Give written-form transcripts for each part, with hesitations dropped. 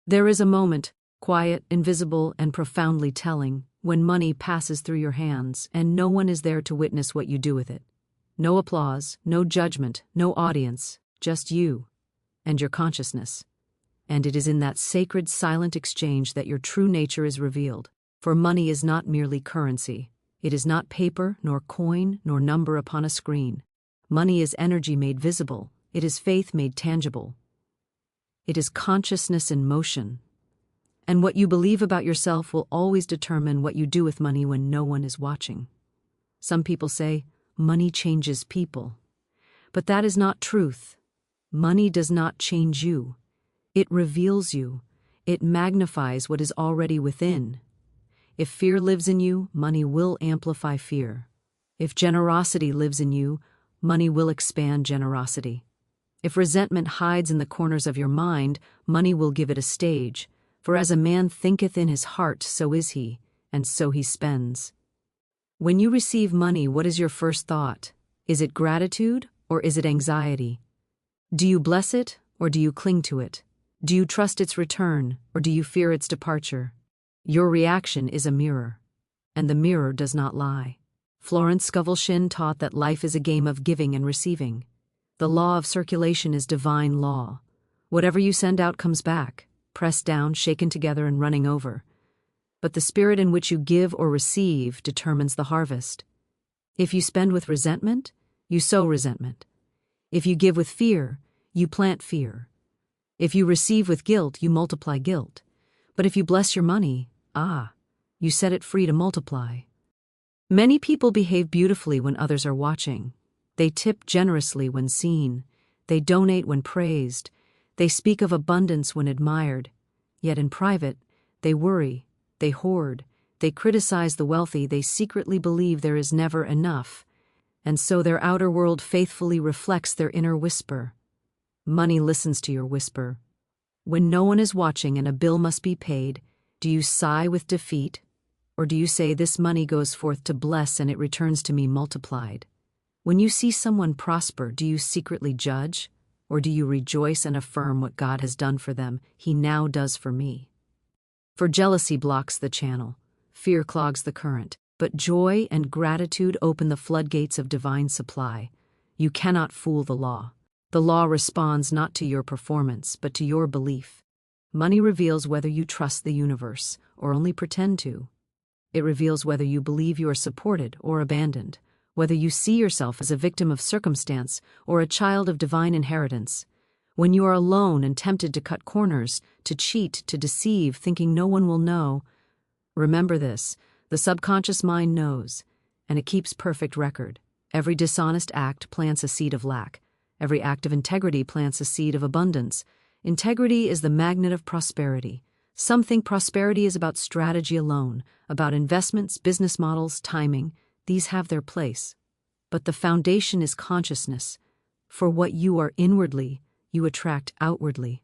There is a moment, quiet, invisible, and profoundly telling, when money passes through your hands and no one is there to witness what you do with it. No applause, no judgment, no audience, just you and your consciousness. And it is in that sacred, silent exchange that your true nature is revealed. For money is not merely currency. It is not paper, nor coin, nor number upon a screen. Money is energy made visible. It is faith made tangible. It is consciousness in motion. And what you believe about yourself will always determine what you do with money when no one is watching. Some people say, money changes people. But that is not truth. Money does not change you. It reveals you. It magnifies what is already within. If fear lives in you, money will amplify fear. If generosity lives in you, money will expand generosity. If resentment hides in the corners of your mind, money will give it a stage. For as a man thinketh in his heart, so is he, and so he spends. When you receive money, what is your first thought? Is it gratitude, or is it anxiety? Do you bless it, or do you cling to it? Do you trust its return, or do you fear its departure? Your reaction is a mirror, and the mirror does not lie. Florence Scovel Shinn taught that life is a game of giving and receiving. The law of circulation is divine law. Whatever you send out comes back, pressed down, shaken together, and running over. But the spirit in which you give or receive determines the harvest. If you spend with resentment, you sow resentment. If you give with fear, you plant fear. If you receive with guilt, you multiply guilt. But if you bless your money, you set it free to multiply. Many people behave beautifully when others are watching. They tip generously when seen. They donate when praised. They speak of abundance when admired. Yet in private, they worry, they hoard, they criticize the wealthy. They secretly believe there is never enough. And so their outer world faithfully reflects their inner whisper. Money listens to your whisper. When no one is watching and a bill must be paid, do you sigh with defeat, or do you say, "This money goes forth to bless and it returns to me multiplied"? When you see someone prosper, do you secretly judge, or do you rejoice and affirm what God has done for them, He now does for me? For jealousy blocks the channel, fear clogs the current, but joy and gratitude open the floodgates of divine supply. You cannot fool the law. The law responds not to your performance, but to your belief. Money reveals whether you trust the universe, or only pretend to. It reveals whether you believe you are supported or abandoned, whether you see yourself as a victim of circumstance or a child of divine inheritance. When you are alone and tempted to cut corners, to cheat, to deceive, thinking no one will know, remember this: the subconscious mind knows, and it keeps perfect record. Every dishonest act plants a seed of lack. Every act of integrity plants a seed of abundance. Integrity is the magnet of prosperity. Some think prosperity is about strategy alone, about investments, business models, timing. These have their place. But the foundation is consciousness. For what you are inwardly, you attract outwardly.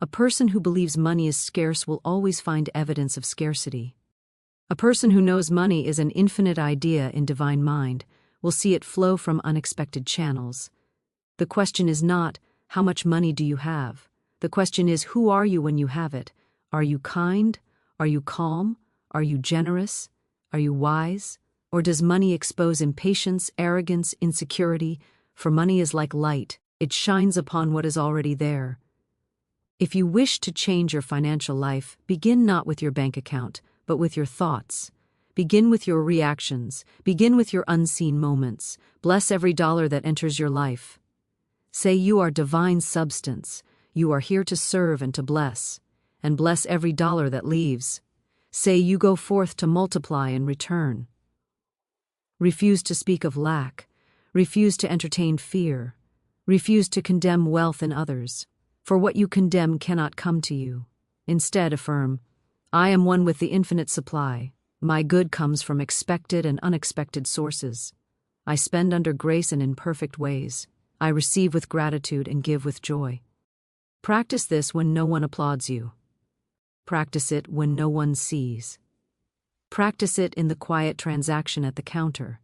A person who believes money is scarce will always find evidence of scarcity. A person who knows money is an infinite idea in divine mind will see it flow from unexpected channels. The question is not, how much money do you have? The question is, who are you when you have it? Are you kind? Are you calm? Are you generous? Are you wise? Or does money expose impatience, arrogance, insecurity? For money is like light. It shines upon what is already there. If you wish to change your financial life, begin not with your bank account, but with your thoughts. Begin with your reactions. Begin with your unseen moments. Bless every dollar that enters your life. Say you are divine substance. You are here to serve and to bless. And bless every dollar that leaves. Say you go forth to multiply and return. Refuse to speak of lack. Refuse to entertain fear. Refuse to condemn wealth in others. For what you condemn cannot come to you. Instead, affirm, I am one with the infinite supply. My good comes from expected and unexpected sources. I spend under grace and in perfect ways. I receive with gratitude and give with joy. Practice this when no one applauds you. Practice it when no one sees. Practice it in the quiet transaction at the counter,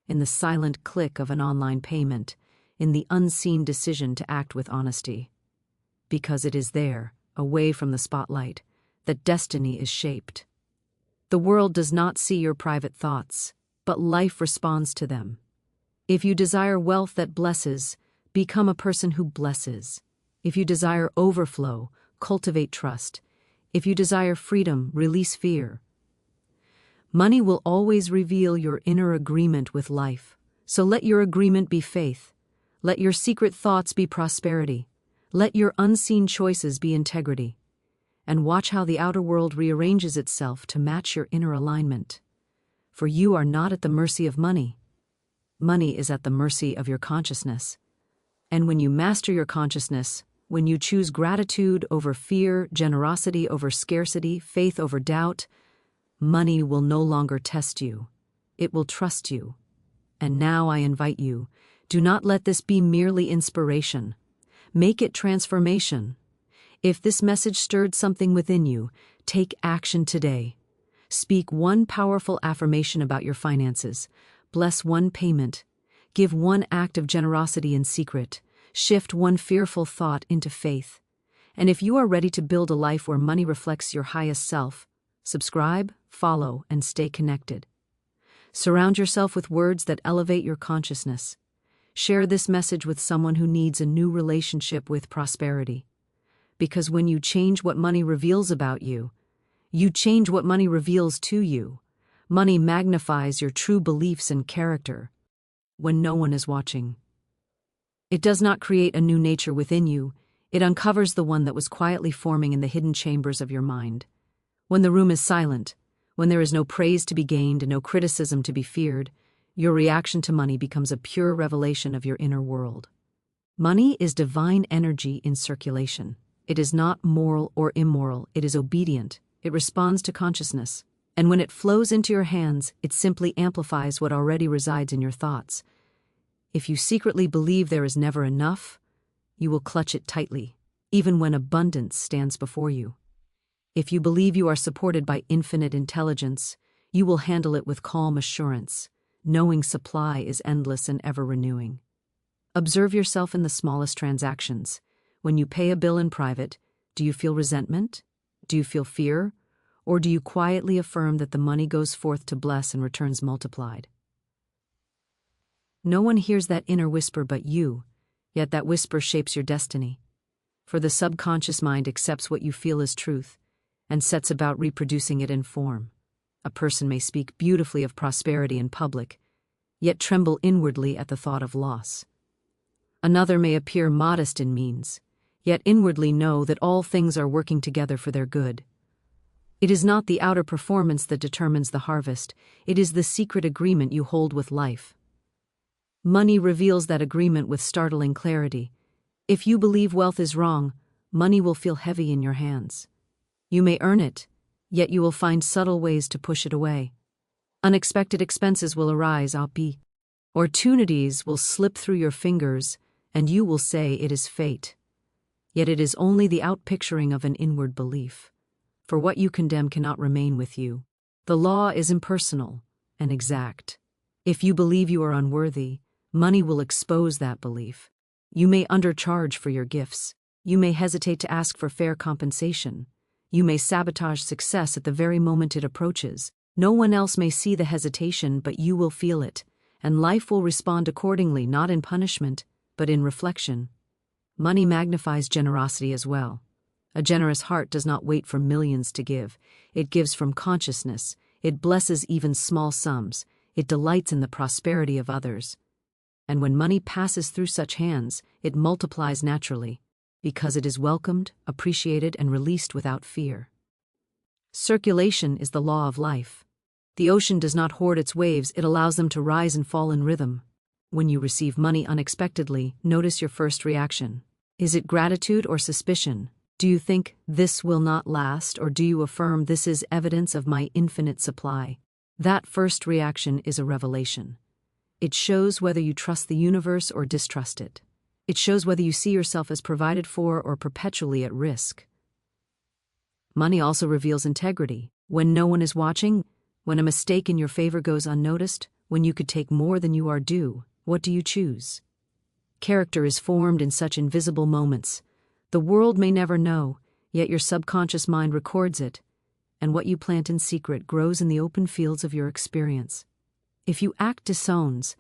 in the silent click of an online payment, in the unseen decision to act with honesty. Because it is there, away from the spotlight, that destiny is shaped. The world does not see your private thoughts, but life responds to them. If you desire wealth that blesses, become a person who blesses. If you desire overflow, cultivate trust. If you desire freedom, release fear. Money will always reveal your inner agreement with life, so let your agreement be faith. Let your secret thoughts be prosperity. Let your unseen choices be integrity. And watch how the outer world rearranges itself to match your inner alignment. For you are not at the mercy of money. Money is at the mercy of your consciousness. And when you master your consciousness, when you choose gratitude over fear, generosity over scarcity, faith over doubt, money will no longer test you. It will trust you. And now I invite you, do not let this be merely inspiration. Make it transformation. If this message stirred something within you, take action today. Speak one powerful affirmation about your finances. Bless one payment. Give one act of generosity in secret. Shift one fearful thought into faith. And if you are ready to build a life where money reflects your highest self, subscribe, follow, and stay connected. Surround yourself with words that elevate your consciousness. Share this message with someone who needs a new relationship with prosperity. Because when you change what money reveals about you, you change what money reveals to you. Money magnifies your true beliefs and character when no one is watching. It does not create a new nature within you, it uncovers the one that was quietly forming in the hidden chambers of your mind. When the room is silent, when there is no praise to be gained and no criticism to be feared, your reaction to money becomes a pure revelation of your inner world. Money is divine energy in circulation. It is not moral or immoral, it is obedient, it responds to consciousness. And when it flows into your hands, it simply amplifies what already resides in your thoughts. If you secretly believe there is never enough, you will clutch it tightly, even when abundance stands before you. If you believe you are supported by infinite intelligence, you will handle it with calm assurance, knowing supply is endless and ever-renewing. Observe yourself in the smallest transactions. When you pay a bill in private, do you feel resentment? Do you feel fear? Or do you quietly affirm that the money goes forth to bless and returns multiplied? No one hears that inner whisper but you, yet that whisper shapes your destiny. For the subconscious mind accepts what you feel as truth and sets about reproducing it in form. A person may speak beautifully of prosperity in public, yet tremble inwardly at the thought of loss. Another may appear modest in means, yet inwardly know that all things are working together for their good. It is not the outer performance that determines the harvest, it is the secret agreement you hold with life. Money reveals that agreement with startling clarity. If you believe wealth is wrong, money will feel heavy in your hands. You may earn it, yet you will find subtle ways to push it away. Unexpected expenses will arise, opportunities will slip through your fingers, and you will say it is fate. Yet it is only the outpicturing of an inward belief. For what you condemn cannot remain with you. The law is impersonal and exact. If you believe you are unworthy, money will expose that belief. You may undercharge for your gifts. You may hesitate to ask for fair compensation. You may sabotage success at the very moment it approaches. No one else may see the hesitation, but you will feel it, and life will respond accordingly, not in punishment, but in reflection. Money magnifies generosity as well. A generous heart does not wait for millions to give. It gives from consciousness. It blesses even small sums. It delights in the prosperity of others. And when money passes through such hands, it multiplies naturally, because it is welcomed, appreciated, and released without fear. Circulation is the law of life. The ocean does not hoard its waves, it allows them to rise and fall in rhythm. When you receive money unexpectedly, notice your first reaction. Is it gratitude or suspicion? Do you think, this will not last, or do you affirm, this is evidence of my infinite supply? That first reaction is a revelation. It shows whether you trust the universe or distrust it. It shows whether you see yourself as provided for or perpetually at risk. Money also reveals integrity. When no one is watching, when a mistake in your favor goes unnoticed, when you could take more than you are due, what do you choose? Character is formed in such invisible moments. The world may never know, Yet your subconscious mind records it, and what you plant in secret grows in the open fields of your experience. If you act disowns,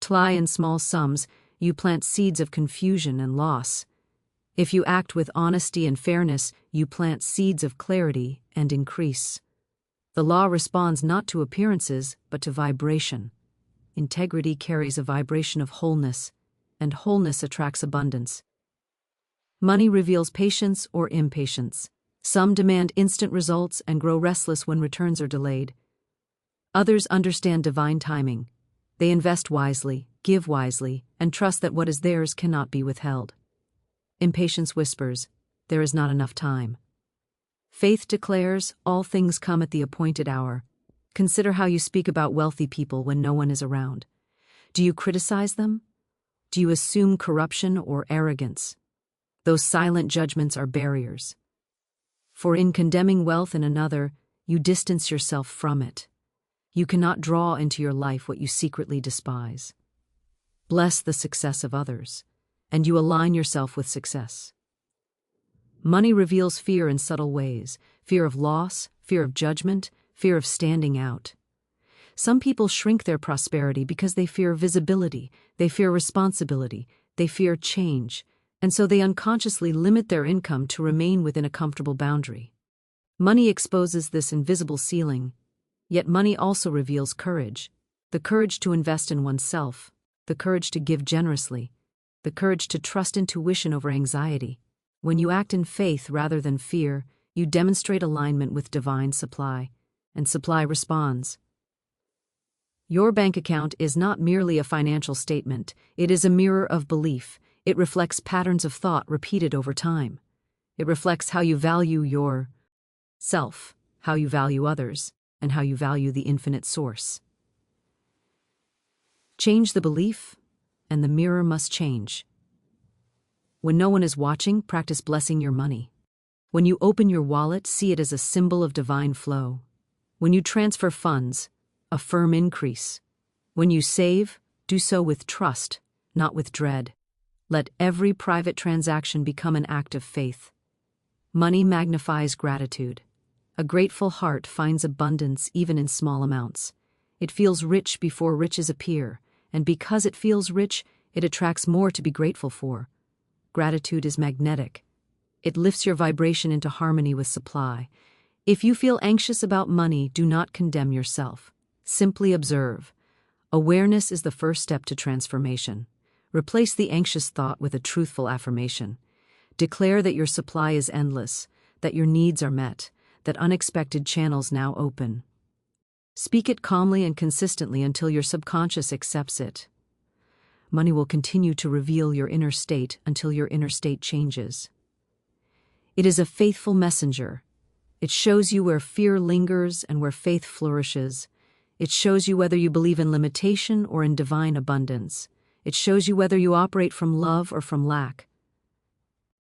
lie in small sums, you plant seeds of confusion and loss. If you act with honesty and fairness, you plant seeds of clarity and increase. The law responds not to appearances, but to vibration. Integrity carries a vibration of wholeness, and wholeness attracts abundance. Money reveals patience or impatience. Some demand instant results and grow restless when returns are delayed. Others understand divine timing. They invest wisely, give wisely, and trust that what is theirs cannot be withheld. Impatience whispers, "There is not enough time." Faith declares, "All things come at the appointed hour." Consider how you speak about wealthy people when no one is around. Do you criticize them? Do you assume corruption or arrogance? Those silent judgments are barriers. For in condemning wealth in another, you distance yourself from it. You cannot draw into your life what you secretly despise. Bless the success of others, and you align yourself with success. Money reveals fear in subtle ways: fear of loss, fear of judgment, fear of standing out. Some people shrink their prosperity because they fear visibility, they fear responsibility, they fear change, and so they unconsciously limit their income to remain within a comfortable boundary. Money exposes this invisible ceiling, yet money also reveals courage: the courage to invest in oneself, the courage to give generously, the courage to trust intuition over anxiety. When you act in faith rather than fear, you demonstrate alignment with divine supply, and supply responds. Your bank account is not merely a financial statement, it is a mirror of belief. It reflects patterns of thought repeated over time. It reflects how you value yourself, how you value others, and how you value the infinite source. Change the belief, and the mirror must change. When no one is watching, practice blessing your money. When you open your wallet, see it as a symbol of divine flow. When you transfer funds, affirm increase. When you save, do so with trust, not with dread. Let every private transaction become an act of faith. Money magnifies gratitude. A grateful heart finds abundance even in small amounts. It feels rich before riches appear, and because it feels rich, it attracts more to be grateful for. Gratitude is magnetic. It lifts your vibration into harmony with supply. If you feel anxious about money, do not condemn yourself. Simply observe. Awareness is the first step to transformation. Replace the anxious thought with a truthful affirmation. Declare that your supply is endless, that your needs are met, that unexpected channels now open. Speak it calmly and consistently until your subconscious accepts it. Money will continue to reveal your inner state until your inner state changes. It is a faithful messenger. It shows you where fear lingers and where faith flourishes. It shows you whether you believe in limitation or in divine abundance. It shows you whether you operate from love or from lack.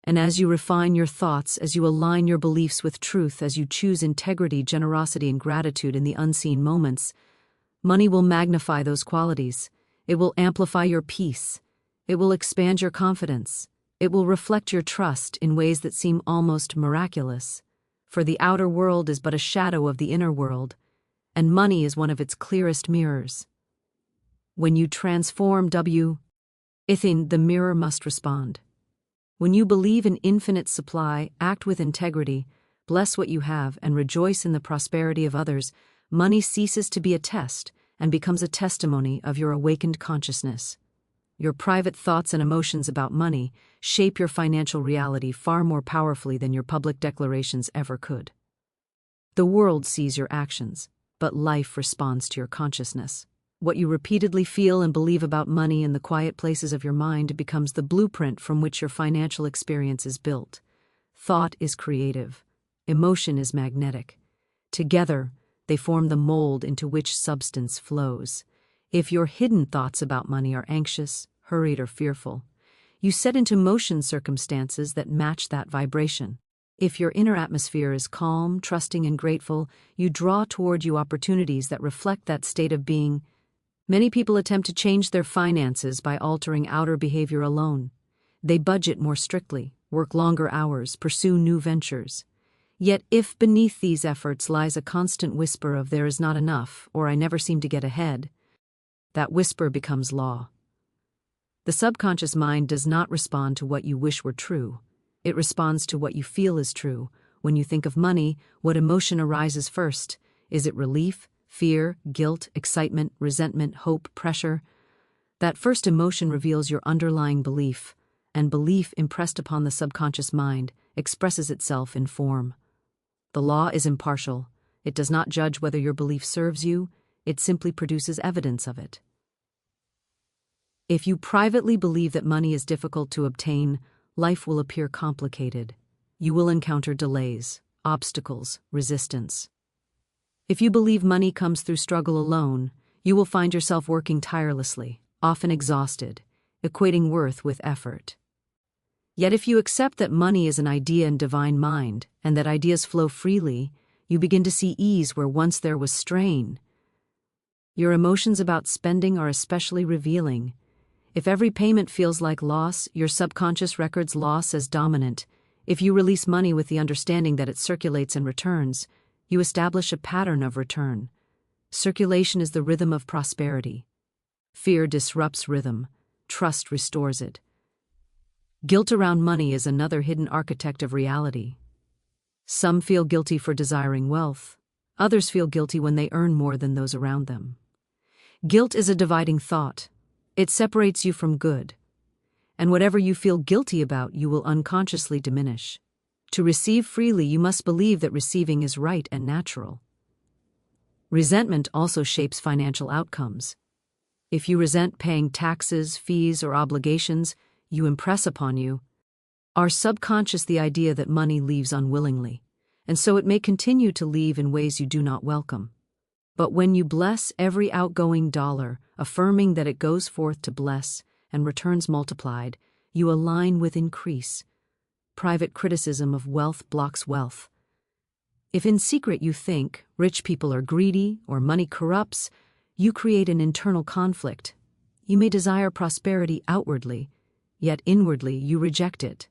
And as you refine your thoughts, as you align your beliefs with truth, as you choose integrity, generosity, and gratitude in the unseen moments, money will magnify those qualities. It will amplify your peace. It will expand your confidence. It will reflect your trust in ways that seem almost miraculous. For the outer world is but a shadow of the inner world, and money is one of its clearest mirrors. When you transform within, the mirror must respond. When you believe in infinite supply, act with integrity, bless what you have, and rejoice in the prosperity of others, money ceases to be a test and becomes a testimony of your awakened consciousness. Your private thoughts and emotions about money shape your financial reality far more powerfully than your public declarations ever could. The world sees your actions, but life responds to your consciousness. What you repeatedly feel and believe about money in the quiet places of your mind becomes the blueprint from which your financial experience is built. Thought is creative. Emotion is magnetic. Together, they form the mold into which substance flows. If your hidden thoughts about money are anxious, hurried, or fearful, you set into motion circumstances that match that vibration. If your inner atmosphere is calm, trusting, and grateful, you draw toward you opportunities that reflect that state of being. Many people attempt to change their finances by altering outer behavior alone. They budget more strictly, work longer hours, pursue new ventures. Yet if beneath these efforts lies a constant whisper of there is not enough, or I never seem to get ahead, that whisper becomes law. The subconscious mind does not respond to what you wish were true. It responds to what you feel is true. When you think of money, what emotion arises first? Is it relief, fear, guilt, excitement, resentment, hope, pressure? That first emotion reveals your underlying belief, and belief impressed upon the subconscious mind expresses itself in form. The law is impartial. It does not judge whether your belief serves you, it simply produces evidence of it. If you privately believe that money is difficult to obtain, life will appear complicated. You will encounter delays, obstacles, resistance. If you believe money comes through struggle alone, you will find yourself working tirelessly, often exhausted, equating worth with effort. Yet if you accept that money is an idea in divine mind, and that ideas flow freely, you begin to see ease where once there was strain. Your emotions about spending are especially revealing. If every payment feels like loss, your subconscious records loss as dominant. If you release money with the understanding that it circulates and returns, you establish a pattern of return. Circulation is the rhythm of prosperity. Fear disrupts rhythm. Trust restores it. Guilt around money is another hidden architect of reality. Some feel guilty for desiring wealth. Others feel guilty when they earn more than those around them. Guilt is a dividing thought. It separates you from good. And whatever you feel guilty about, you will unconsciously diminish. To receive freely, you must believe that receiving is right and natural. Resentment also shapes financial outcomes. If you resent paying taxes, fees, or obligations, you impress upon our subconscious the idea that money leaves unwillingly, and so it may continue to leave in ways you do not welcome. But when you bless every outgoing dollar, affirming that it goes forth to bless and returns multiplied, you align with increase. Private criticism of wealth blocks wealth. If in secret you think rich people are greedy or money corrupts, you create an internal conflict. You may desire prosperity outwardly, yet inwardly you reject it.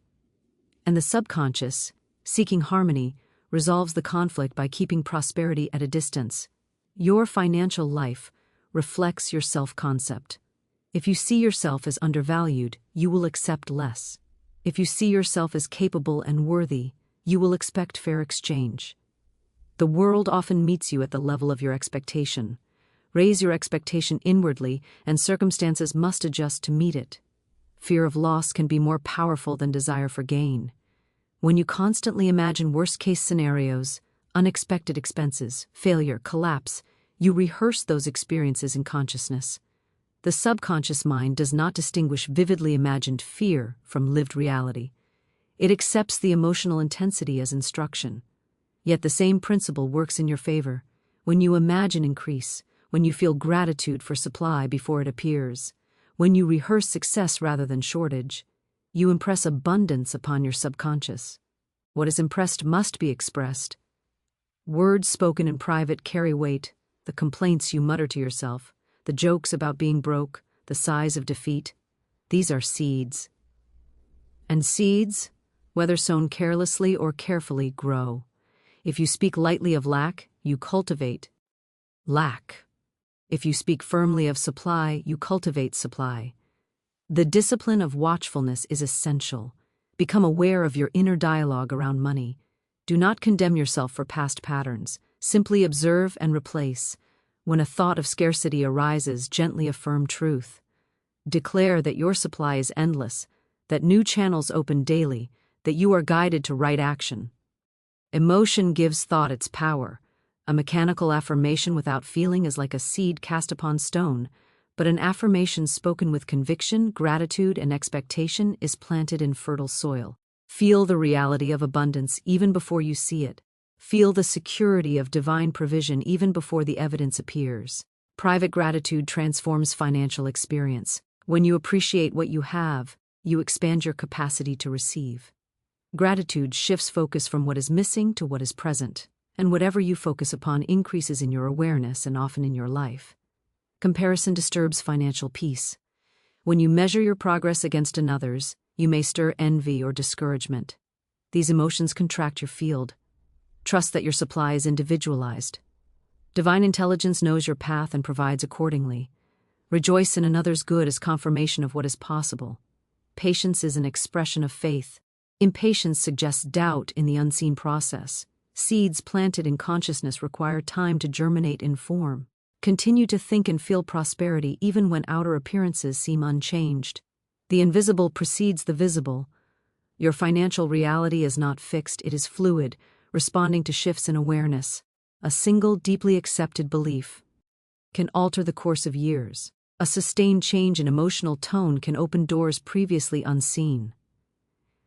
And the subconscious, seeking harmony, resolves the conflict by keeping prosperity at a distance. Your financial life reflects your self-concept. If you see yourself as undervalued, you will accept less. If you see yourself as capable and worthy, you will expect fair exchange. The world often meets you at the level of your expectation. Raise your expectation inwardly, and circumstances must adjust to meet it. Fear of loss can be more powerful than desire for gain. When you constantly imagine worst-case scenarios, unexpected expenses, failure, collapse, you rehearse those experiences in consciousness. The subconscious mind does not distinguish vividly imagined fear from lived reality. It accepts the emotional intensity as instruction. Yet the same principle works in your favor. When you imagine increase, when you feel gratitude for supply before it appears, when you rehearse success rather than shortage, you impress abundance upon your subconscious. What is impressed must be expressed. Words spoken in private carry weight, the complaints you mutter to yourself, the jokes about being broke, the sighs of defeat. These are seeds. And seeds, whether sown carelessly or carefully, grow. If you speak lightly of lack, you cultivate lack. If you speak firmly of supply, you cultivate supply. The discipline of watchfulness is essential. Become aware of your inner dialogue around money. Do not condemn yourself for past patterns. Simply observe and replace. When a thought of scarcity arises, gently affirm truth. Declare that your supply is endless, that new channels open daily, that you are guided to right action. Emotion gives thought its power. A mechanical affirmation without feeling is like a seed cast upon stone, but an affirmation spoken with conviction, gratitude, and expectation is planted in fertile soil. Feel the reality of abundance even before you see it. Feel the security of divine provision even before the evidence appears. Private gratitude transforms financial experience. When you appreciate what you have, you expand your capacity to receive. Gratitude shifts focus from what is missing to what is present, and whatever you focus upon increases in your awareness and often in your life. Comparison disturbs financial peace. When you measure your progress against another's, You may stir envy or discouragement. These emotions contract your field. Trust that your supply is individualized. Divine intelligence knows your path and provides accordingly. Rejoice in another's good as confirmation of what is possible. Patience is an expression of faith. Impatience suggests doubt in the unseen process. Seeds planted in consciousness require time to germinate in form. Continue to think and feel prosperity even when outer appearances seem unchanged. The invisible precedes the visible. Your financial reality is not fixed, it is fluid, responding to shifts in awareness. A single deeply accepted belief can alter the course of years. A sustained change in emotional tone can open doors previously unseen.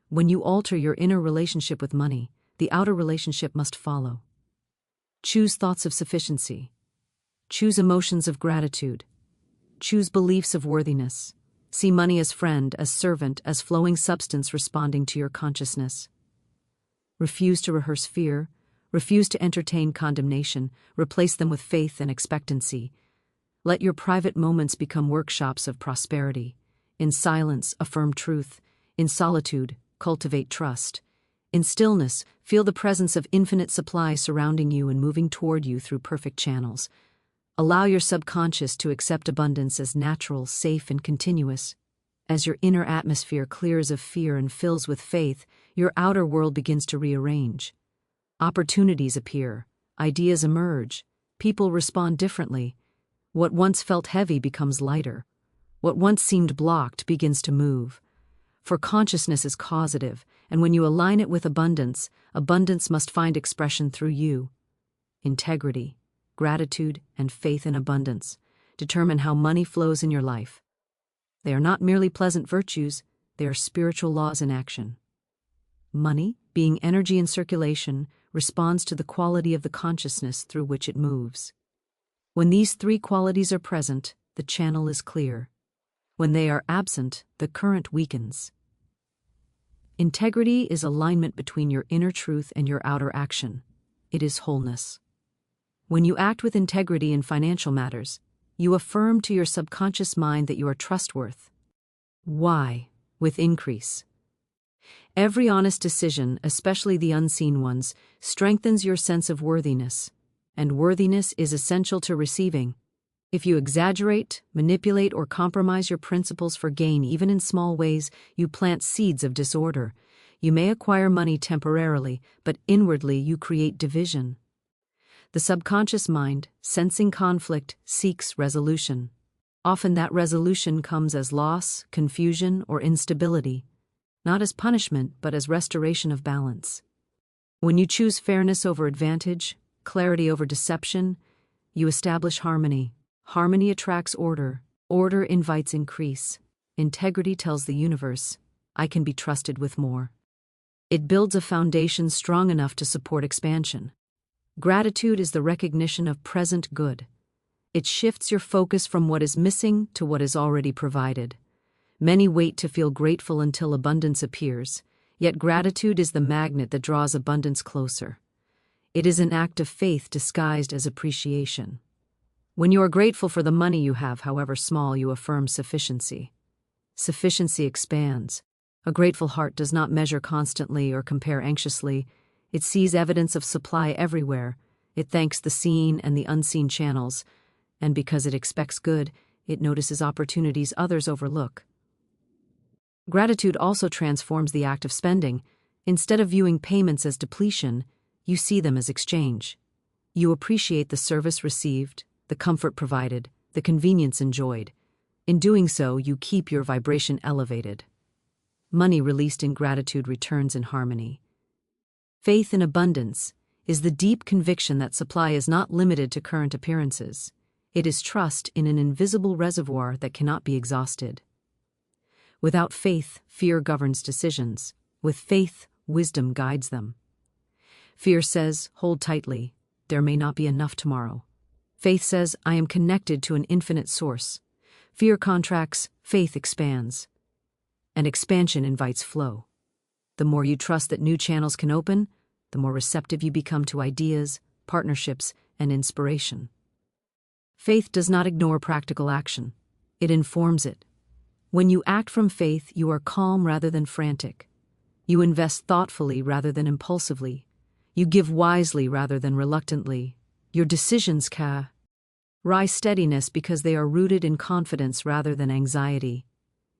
When you alter your inner relationship with money, the outer relationship must follow. Choose thoughts of sufficiency. Choose emotions of gratitude. Choose beliefs of worthiness. See money as friend, as servant, as flowing substance responding to your consciousness. Refuse to rehearse fear. Refuse to entertain condemnation. Replace them with faith and expectancy. Let your private moments become workshops of prosperity. In silence, affirm truth. In solitude, cultivate trust. In stillness, feel the presence of infinite supply surrounding you and moving toward you through perfect channels. Allow your subconscious to accept abundance as natural, safe, and continuous. As your inner atmosphere clears of fear and fills with faith, your outer world begins to rearrange. Opportunities appear, ideas emerge, people respond differently. What once felt heavy becomes lighter. What once seemed blocked begins to move. For consciousness is causative, and when you align it with abundance, abundance must find expression through you. Integrity, gratitude, and faith in abundance determine how money flows in your life. They are not merely pleasant virtues, they are spiritual laws in action. Money, being energy in circulation, responds to the quality of the consciousness through which it moves. When these three qualities are present, the channel is clear. When they are absent, the current weakens. Integrity is alignment between your inner truth and your outer action. It is wholeness. When you act with integrity in financial matters, you affirm to your subconscious mind that you are trustworthy. Why? With increase. Every honest decision, especially the unseen ones, strengthens your sense of worthiness, and worthiness is essential to receiving. If you exaggerate, manipulate, or compromise your principles for gain, even in small ways, you plant seeds of disorder. You may acquire money temporarily, but inwardly you create division. The subconscious mind, sensing conflict, seeks resolution. Often that resolution comes as loss, confusion, or instability, not as punishment, but as restoration of balance. When you choose fairness over advantage, clarity over deception, you establish harmony. Harmony attracts order. Order invites increase. Integrity tells the universe, I can be trusted with more. It builds a foundation strong enough to support expansion. Gratitude is the recognition of present good. It shifts your focus from what is missing to what is already provided. Many wait to feel grateful until abundance appears, yet gratitude is the magnet that draws abundance closer. It is an act of faith disguised as appreciation. When you are grateful for the money you have, however small, you affirm sufficiency. Sufficiency expands. A grateful heart does not measure constantly or compare anxiously. It sees evidence of supply everywhere. It thanks the seen and the unseen channels, and because it expects good, it notices opportunities others overlook. Gratitude also transforms the act of spending. Instead of viewing payments as depletion, you see them as exchange. You appreciate the service received, the comfort provided, the convenience enjoyed. In doing so, you keep your vibration elevated. Money released in gratitude returns in harmony. Faith in abundance is the deep conviction that supply is not limited to current appearances. It is trust in an invisible reservoir that cannot be exhausted. Without faith, fear governs decisions. With faith, wisdom guides them. Fear says, hold tightly, there may not be enough tomorrow. Faith says, I am connected to an infinite source. Fear contracts, faith expands. And expansion invites flow. The more you trust that new channels can open, the more receptive you become to ideas, partnerships, and inspiration. Faith does not ignore practical action. It informs it. When you act from faith, you are calm rather than frantic. You invest thoughtfully rather than impulsively. You give wisely rather than reluctantly. Your decisions rise steadiness because they are rooted in confidence rather than anxiety.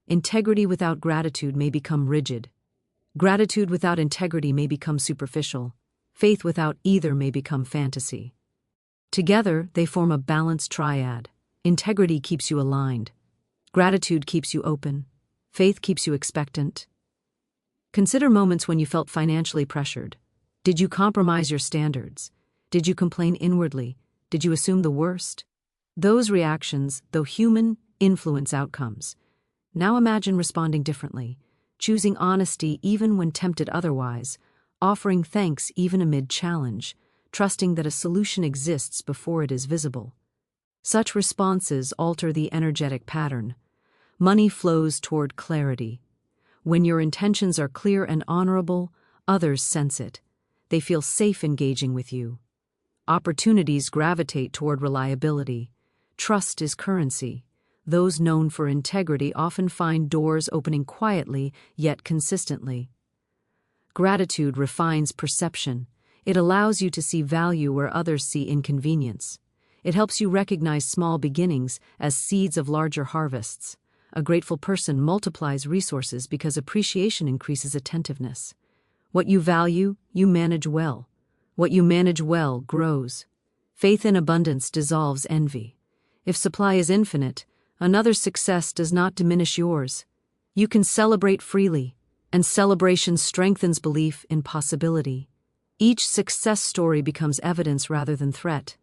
Integrity without gratitude may become rigid. Gratitude without integrity may become superficial. Faith without either may become fantasy. Together, they form a balanced triad. Integrity keeps you aligned. Gratitude keeps you open. Faith keeps you expectant. Consider moments when you felt financially pressured. Did you compromise your standards? Did you complain inwardly? Did you assume the worst? Those reactions, though human, influence outcomes. Now imagine responding differently, choosing honesty even when tempted otherwise, offering thanks even amid challenge, trusting that a solution exists before it is visible. Such responses alter the energetic pattern. Money flows toward clarity. When your intentions are clear and honorable, others sense it. They feel safe engaging with you. Opportunities gravitate toward reliability. Trust is currency. Those known for integrity often find doors opening quietly yet consistently. Gratitude refines perception. It allows you to see value where others see inconvenience. It helps you recognize small beginnings as seeds of larger harvests. A grateful person multiplies resources because appreciation increases attentiveness. What you value, you manage well. What you manage well grows. Faith in abundance dissolves envy. If supply is infinite, another's success does not diminish yours. You can celebrate freely, and celebration strengthens belief in possibility. Each success story becomes evidence rather than threat.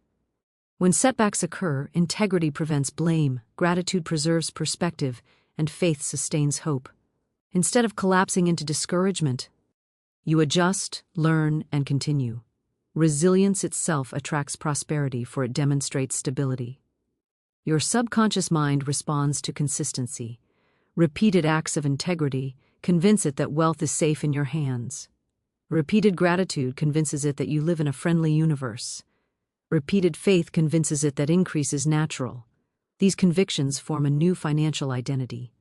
When setbacks occur, integrity prevents blame, gratitude preserves perspective, and faith sustains hope. Instead of collapsing into discouragement, you adjust, learn, and continue. Resilience itself attracts prosperity, for it demonstrates stability. Your subconscious mind responds to consistency. Repeated acts of integrity convince it that wealth is safe in your hands. Repeated gratitude convinces it that you live in a friendly universe. Repeated faith convinces it that increase is natural. These convictions form a new financial identity.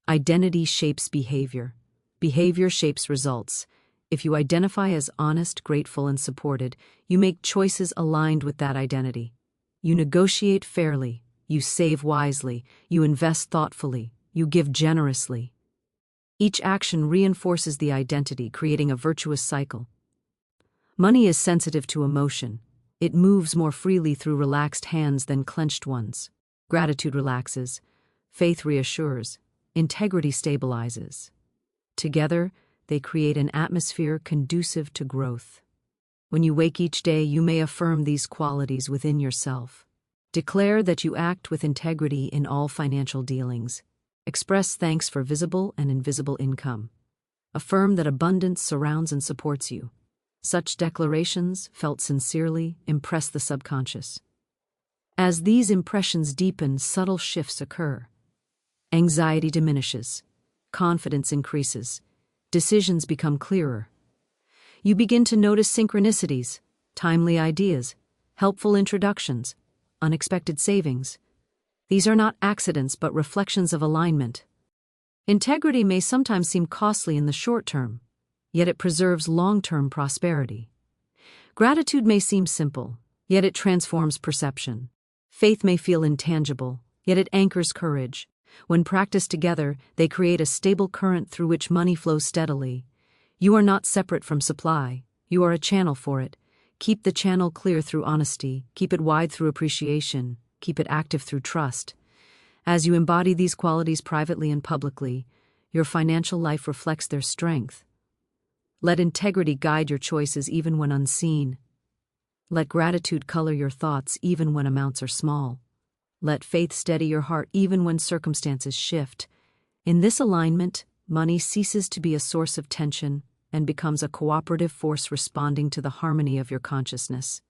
Identity shapes behavior. Behavior shapes results. If you identify as honest, grateful, and supported, you make choices aligned with that identity. You negotiate fairly, you save wisely, you invest thoughtfully, you give generously. Each action reinforces the identity, creating a virtuous cycle. Money is sensitive to emotion. It moves more freely through relaxed hands than clenched ones. Gratitude relaxes. Faith reassures. Integrity stabilizes. Together, they create an atmosphere conducive to growth. When you wake each day, you may affirm these qualities within yourself. Declare that you act with integrity in all financial dealings. Express thanks for visible and invisible income. Affirm that abundance surrounds and supports you. Such declarations, felt sincerely, impress the subconscious. As these impressions deepen, subtle shifts occur. Anxiety diminishes. Confidence increases. Decisions become clearer. You begin to notice synchronicities, timely ideas, helpful introductions, unexpected savings. These are not accidents but reflections of alignment. Integrity may sometimes seem costly in the short term, yet it preserves long-term prosperity. Gratitude may seem simple, yet it transforms perception. Faith may feel intangible, yet it anchors courage. When practiced together, they create a stable current through which money flows steadily. You are not separate from supply. You are a channel for it. Keep the channel clear through honesty. Keep it wide through appreciation. Keep it active through trust. As you embody these qualities privately and publicly, your financial life reflects their strength. Let integrity guide your choices even when unseen. Let gratitude color your thoughts even when amounts are small. Let faith steady your heart even when circumstances shift. In this alignment, money ceases to be a source of tension and becomes a cooperative force responding to the harmony of your consciousness.